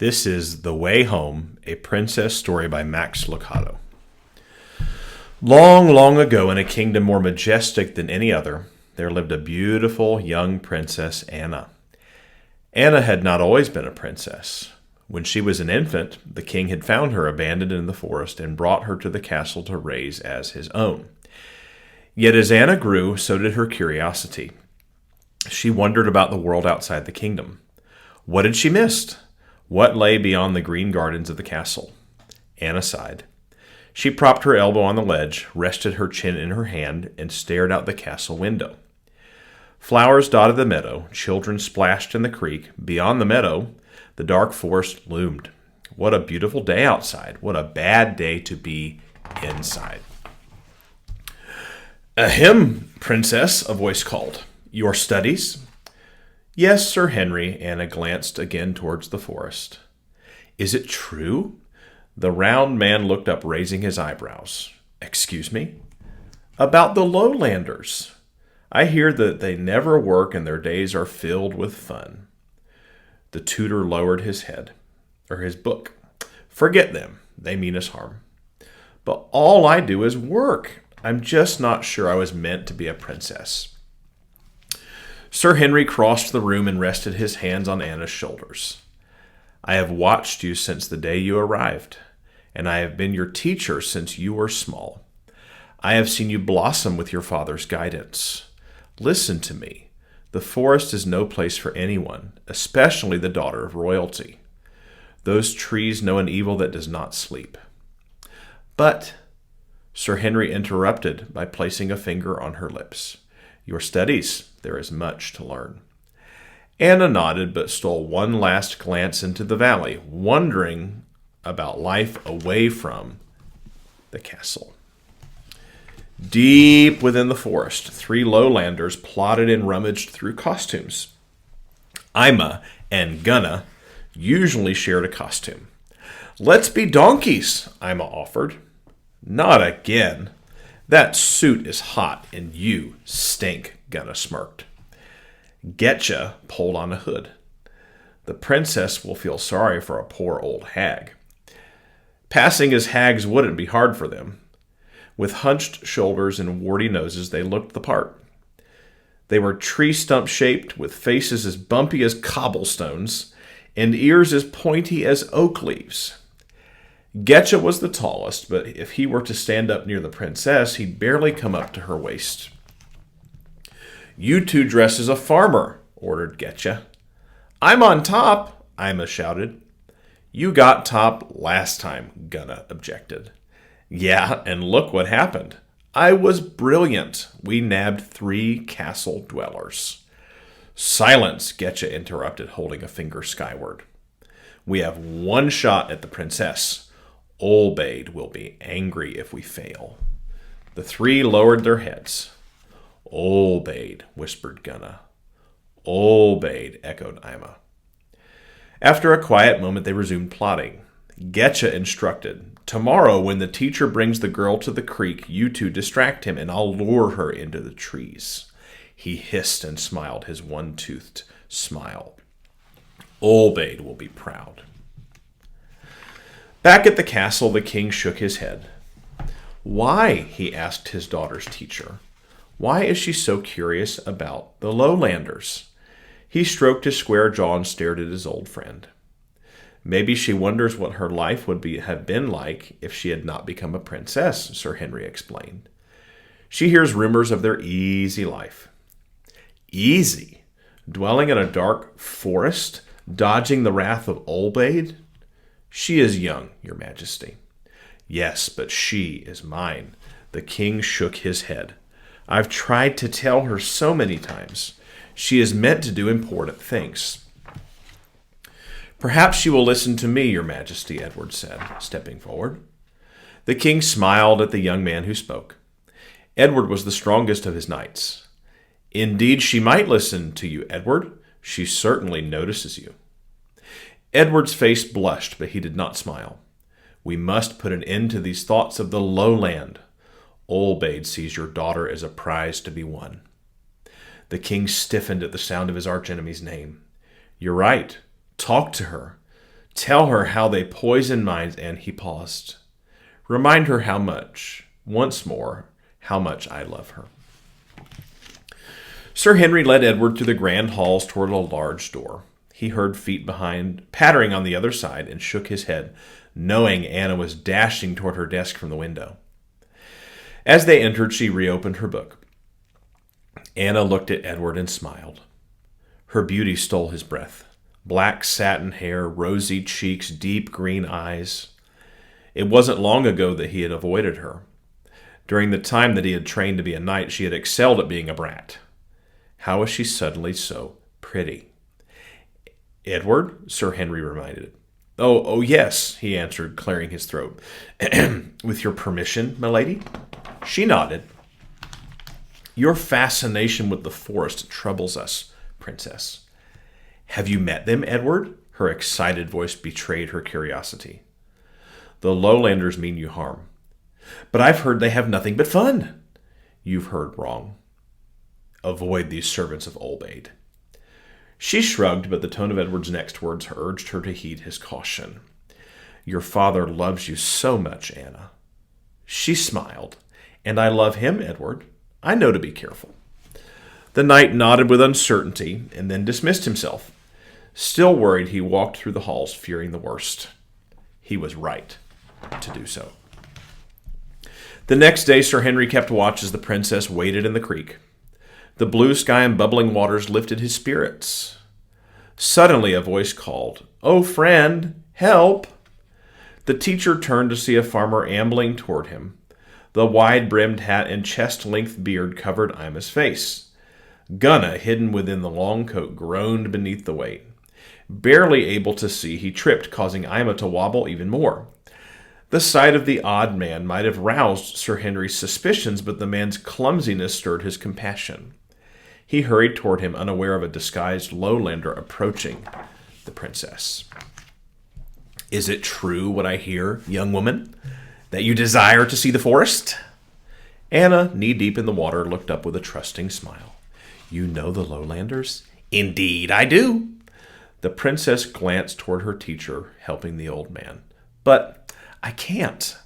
This is The Way Home, a princess story by Max Lucado. Long, long ago, in a kingdom more majestic than any other, there lived a beautiful young princess, Anna. Anna had not always been a princess. When she was an infant, the king had found her abandoned in the forest and brought her to the castle to raise as his own. Yet as Anna grew, so did her curiosity. She wondered about the world outside the kingdom. What had she missed? What lay beyond the green gardens of the castle? Anna sighed. She propped her elbow on the ledge, rested her chin in her hand, and stared out the castle window. Flowers dotted the meadow, children splashed in the creek. Beyond the meadow, the dark forest loomed. What a beautiful day outside. What a bad day to be inside. "Ahem, princess," a voice called. "Your studies?" "Yes, Sir Henry," Anna glanced again towards the forest. "Is it true?" The round man looked up, raising his eyebrows. "Excuse me?" "About the lowlanders. I hear that they never work and their days are filled with fun." The tutor lowered his book. "Forget them. They mean us harm." "But all I do is work. I'm just not sure I was meant to be a princess." Sir Henry crossed the room and rested his hands on Anna's shoulders. "I have watched you since the day you arrived, and I have been your teacher since you were small. I have seen you blossom with your father's guidance. Listen to me. The forest is no place for anyone, especially the daughter of royalty. Those trees know an evil that does not sleep." "But," Sir Henry interrupted by placing a finger on her lips, "your studies. There is much to learn." Anna nodded, but stole one last glance into the valley, wondering about life away from the castle. Deep within the forest, three lowlanders plotted and rummaged through costumes. Ima and Gunna usually shared a costume. "Let's be donkeys," Ima offered. "Not again. That suit is hot and you stink," Gunna smirked. Getcha pulled on a hood. "The princess will feel sorry for a poor old hag." Passing as hags wouldn't be hard for them. With hunched shoulders and warty noses, they looked the part. They were tree stump shaped, with faces as bumpy as cobblestones and ears as pointy as oak leaves. Getcha was the tallest, but if he were to stand up near the princess, he'd barely come up to her waist. "You two dress as a farmer," ordered Getcha. "I'm on top," Ima shouted. "You got top last time," Gunna objected. "Yeah, and look what happened. I was brilliant. We nabbed 3 castle dwellers." "Silence," Getcha interrupted, holding a finger skyward. "We have one shot at the princess. Olbade will be angry if we fail." The 3 lowered their heads. "Olbade," whispered Gunna. "Olbade," echoed Ima. After a quiet moment, they resumed plotting. Getcha instructed, "Tomorrow, when the teacher brings the girl to the creek, you two distract him, and I'll lure her into the trees." He hissed and smiled his one-toothed smile. "Olbade will be proud." Back at the castle, the king shook his head. "Why?" he asked his daughter's teacher. "Why is she so curious about the lowlanders?" He stroked his square jaw and stared at his old friend. "Maybe she wonders what her life would have been like if she had not become a princess," Sir Henry explained. "She hears rumors of their easy life." "Easy? Dwelling in a dark forest, dodging the wrath of Olbade?" "She is young, your majesty." "Yes, but she is mine." The king shook his head. "I've tried to tell her so many times. She is meant to do important things." "Perhaps she will listen to me, your majesty," Edward said, stepping forward. The king smiled at the young man who spoke. Edward was the strongest of his knights. "Indeed, she might listen to you, Edward. She certainly notices you." Edward's face blushed, but he did not smile. "We must put an end to these thoughts of the lowland. Olbade sees your daughter as a prize to be won." The king stiffened at the sound of his archenemy's name. "You're right. Talk to her. Tell her how they poison minds, and he paused. Remind her once more, how much I love her. Sir Henry led Edward through the grand halls toward a large door. He heard feet behind, pattering on the other side, and shook his head, knowing Anna was dashing toward her desk from the window. As they entered, she reopened her book. Anna looked at Edward and smiled. Her beauty stole his breath. Black satin hair, rosy cheeks, deep green eyes. It wasn't long ago that he had avoided her. During the time that he had trained to be a knight, she had excelled at being a brat. How was she suddenly so pretty? Edward, Sir Henry reminded. Oh, yes, he answered, clearing his throat. With your permission, my lady? She nodded. Your fascination with the forest troubles us, Princess. Have you met them, Edward? Her excited voice betrayed her curiosity. The lowlanders mean you harm. But I've heard they have nothing but fun. You've heard wrong. Avoid these servants of Olbade. She shrugged, but the tone of Edward's next words urged her to heed his caution. Your father loves you so much, Anna. She smiled. And I love him, Edward. I know to be careful. The knight nodded with uncertainty and then dismissed himself. Still worried, he walked through the halls, fearing the worst. He was right to do so. The next day, Sir Henry kept watch as the princess waded in the creek. The blue sky and bubbling waters lifted his spirits. Suddenly, a voice called, "Oh, friend, help!" The teacher turned to see a farmer ambling toward him. The wide-brimmed hat and chest-length beard covered Ima's face. Gunna, hidden within the long coat, groaned beneath the weight. Barely able to see, he tripped, causing Ima to wobble even more. The sight of the odd man might have roused Sir Henry's suspicions, but the man's clumsiness stirred his compassion. He hurried toward him, unaware of a disguised lowlander approaching the princess. Is it true what I hear, young woman, that you desire to see the forest? Anna, knee-deep in the water, looked up with a trusting smile. You know the lowlanders? Indeed I do. The princess glanced toward her teacher, helping the old man. But I can't.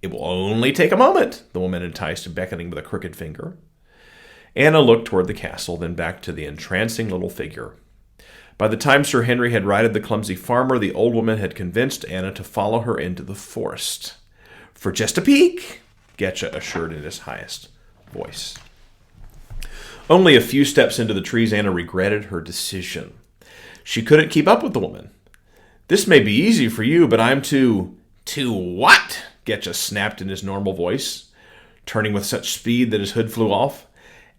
It will only take a moment, the woman enticed, beckoning with a crooked finger. Anna looked toward the castle, then back to the entrancing little figure. By the time Sir Henry had righted the clumsy farmer, the old woman had convinced Anna to follow her into the forest. For just a peek, Getcha assured in his highest voice. Only a few steps into the trees, Anna regretted her decision. She couldn't keep up with the woman. This may be easy for you, but I'm too... Too what? Getcha snapped in his normal voice, turning with such speed that his hood flew off.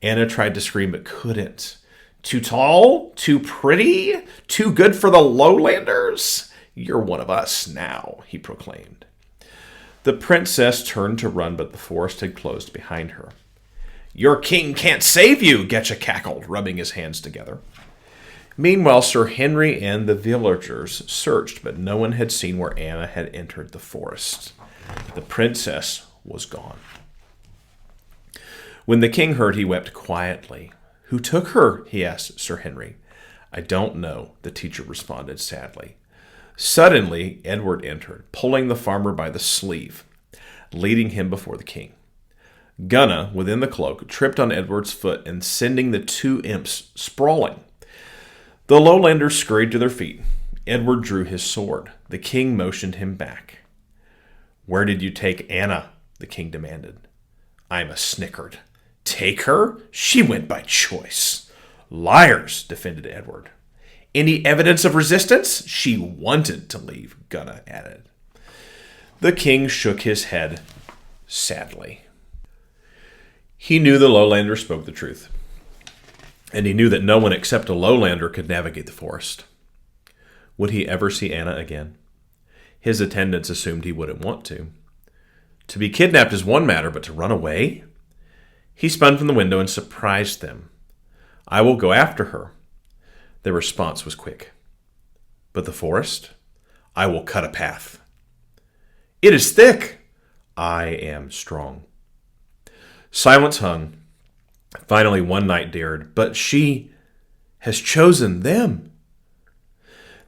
Anna tried to scream, but couldn't. Too tall? Too pretty? Too good for the lowlanders? You're one of us now, he proclaimed. The princess turned to run, but the forest had closed behind her. Your king can't save you, Getcha cackled, rubbing his hands together. Meanwhile, Sir Henry and the villagers searched, but no one had seen where Anna had entered the forest. The princess was gone. When the king heard, he wept quietly. Who took her? He asked Sir Henry. I don't know, the teacher responded sadly. Suddenly, Edward entered, pulling the farmer by the sleeve, leading him before the king. Gunna, within the cloak, tripped on Edward's foot and sending the two imps sprawling. The lowlanders scurried to their feet. Edward drew his sword. The king motioned him back. Where did you take Anna? The king demanded. Ima snickered. Take her? She went by choice. Liars, defended Edward. Any evidence of resistance? She wanted to leave, Gunna added. The king shook his head sadly. He knew the lowlander spoke the truth, and he knew that no one except a lowlander could navigate the forest. Would he ever see Anna again? His attendants assumed he wouldn't want to. To be kidnapped is one matter, but to run away? He spun from the window and surprised them. I will go after her. Their response was quick. But the forest? I will cut a path. It is thick. I am strong. Silence hung. Finally, one knight dared, but she has chosen them.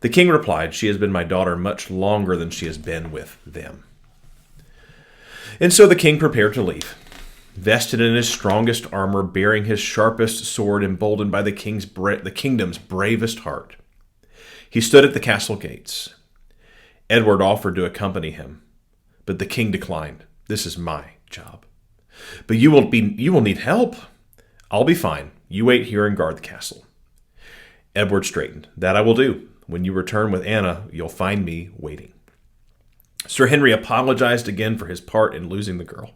The king replied, "She has been my daughter much longer than she has been with them." And so the king prepared to leave, vested in his strongest armor, bearing his sharpest sword, emboldened by the kingdom's bravest heart. He stood at the castle gates. Edward offered to accompany him, but the king declined. "This is my job. But you will need help." "I'll be fine. You wait here and guard the castle." Edward straightened. "That I will do. When you return with Anna, you'll find me waiting." Sir Henry apologized again for his part in losing the girl.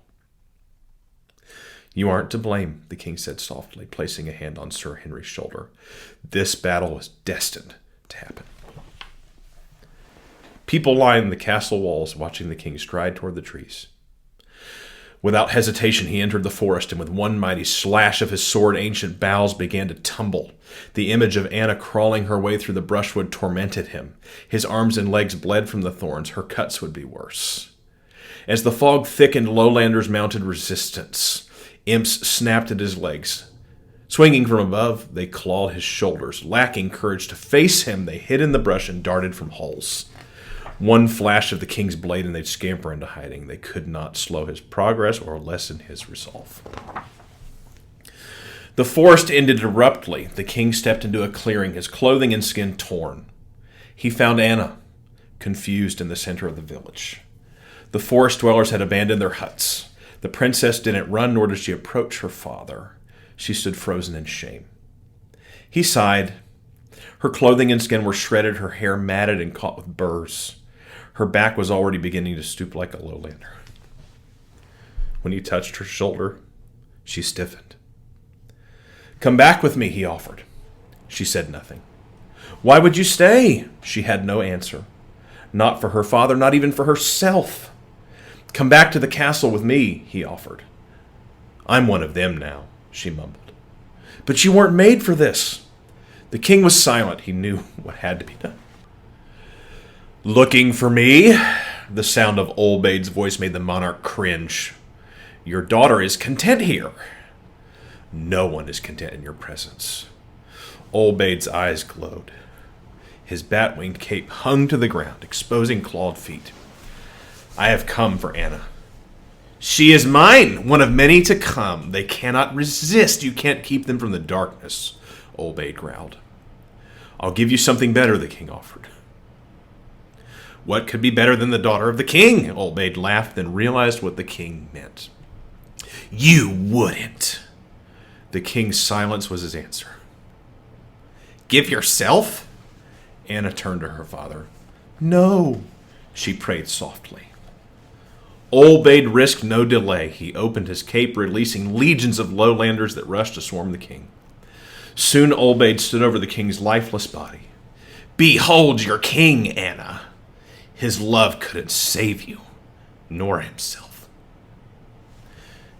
"You aren't to blame," the king said softly, placing a hand on Sir Henry's shoulder. "This battle was destined to happen." People lined the castle walls, watching the king stride toward the trees. Without hesitation, he entered the forest, and with one mighty slash of his sword, ancient boughs began to tumble. The image of Anna crawling her way through the brushwood tormented him. His arms and legs bled from the thorns. Her cuts would be worse. As the fog thickened, lowlanders mounted resistance. Imps snapped at his legs. Swinging from above, they clawed his shoulders. Lacking courage to face him, they hid in the brush and darted from holes. One flash of the king's blade and they'd scamper into hiding. They could not slow his progress or lessen his resolve. The forest ended abruptly. The king stepped into a clearing, his clothing and skin torn. He found Anna, confused in the center of the village. The forest dwellers had abandoned their huts. The princess didn't run, nor did she approach her father. She stood frozen in shame. He sighed. Her clothing and skin were shredded, her hair matted and caught with burrs. Her back was already beginning to stoop like a lowlander. When he touched her shoulder, she stiffened. "Come back with me," he offered. She said nothing. "Why would you stay?" She had no answer. Not for her father, not even for herself. "Come back to the castle with me," he offered. "I'm one of them now," she mumbled. "But you weren't made for this." The king was silent. He knew what had to be done. "Looking for me?" The sound of Olbade's voice made the monarch cringe. "Your daughter is content here." "No one is content in your presence." Olbade's eyes glowed. His bat-winged cape hung to the ground, exposing clawed feet. "I have come for Anna." "She is mine, one of many to come. They cannot resist. You can't keep them from the darkness," Olbade growled. "I'll give you something better," the king offered. "What could be better than the daughter of the king?" Olbade laughed, then realized what the king meant. "You wouldn't." The king's silence was his answer. "Give yourself?" Anna turned to her father. "No," she prayed softly. Olbade risked no delay. He opened his cape, releasing legions of lowlanders that rushed to swarm the king. Soon Olbade stood over the king's lifeless body. "Behold your king, Anna. His love couldn't save you, nor himself."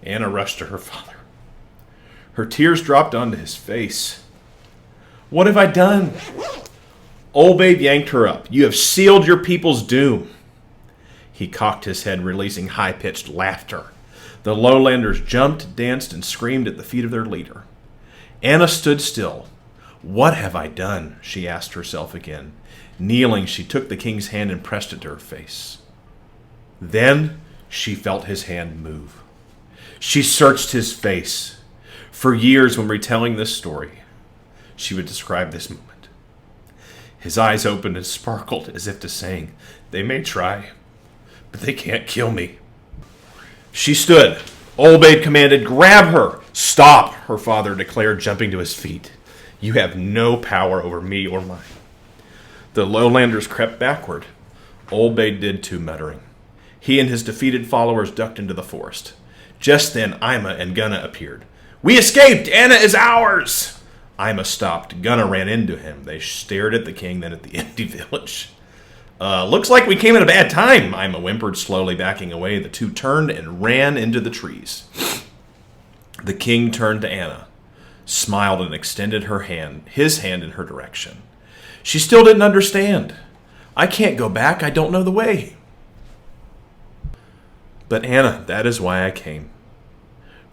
Anna rushed to her father. Her tears dropped onto his face. "What have I done?" Olbade yanked her up. "You have sealed your people's doom." He cocked his head, releasing high-pitched laughter. The lowlanders jumped, danced, and screamed at the feet of their leader. Anna stood still. "What have I done?" she asked herself again. Kneeling, she took the king's hand and pressed it to her face. Then she felt his hand move. She searched his face. For years, when retelling this story, she would describe this moment. His eyes opened and sparkled as if to saying, "They may try, but they can't kill me." She stood. Olbade commanded, "Grab her!" "Stop," her father declared, jumping to his feet. "You have no power over me or mine." The lowlanders crept backward. Olbade did too, muttering. He and his defeated followers ducked into the forest. Just then, Ima and Gunna appeared. "We escaped! Anna is ours!" Ima stopped. Gunna ran into him. They stared at the king, then at the empty village. Looks like we came at a bad time," Ima whimpered, slowly backing away. The two turned and ran into the trees. The king turned to Anna, smiled, and extended his hand in her direction. She still didn't understand. "I can't go back. I don't know the way." "But Anna, that is why I came."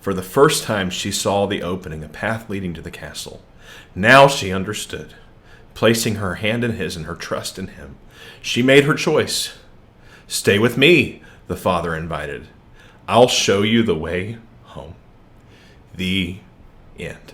For the first time, she saw the opening, a path leading to the castle. Now she understood. placing her hand in his and her trust in him. She made her choice. "Stay with me," the father invited. "I'll show you the way home." The end.